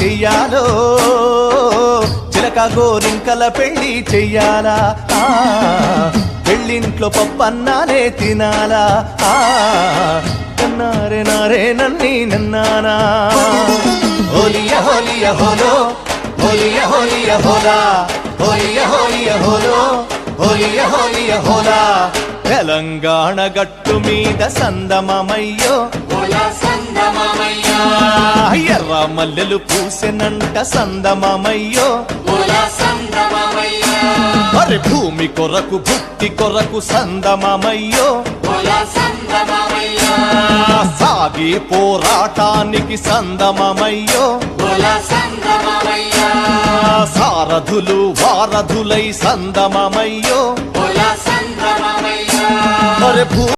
చెయ్యాలో చిలక గోరింకల పెళ్లి చెయ్యాలా పెళ్ళింట్లో పప్పన్నానే తినాలా నన్నారే నారే నన్ని నన్నానా హోలియ హోలియ హోలో హోలియ హోలియ హోలా హోలియ హోలియ హోలో హోలియ హోలియ హోలా తెలంగాణ గట్టు మీద సందమమయ్యో ఎర్ర మల్లెలు పూసెనంట సందమమయ్యో మరి భూమి కొరకు భుక్తి కొరకు సందమమయ్యో సాగి పోరాటానికి సందమమయ్యో సారథులు వారధులై సందమమయ్యో మరి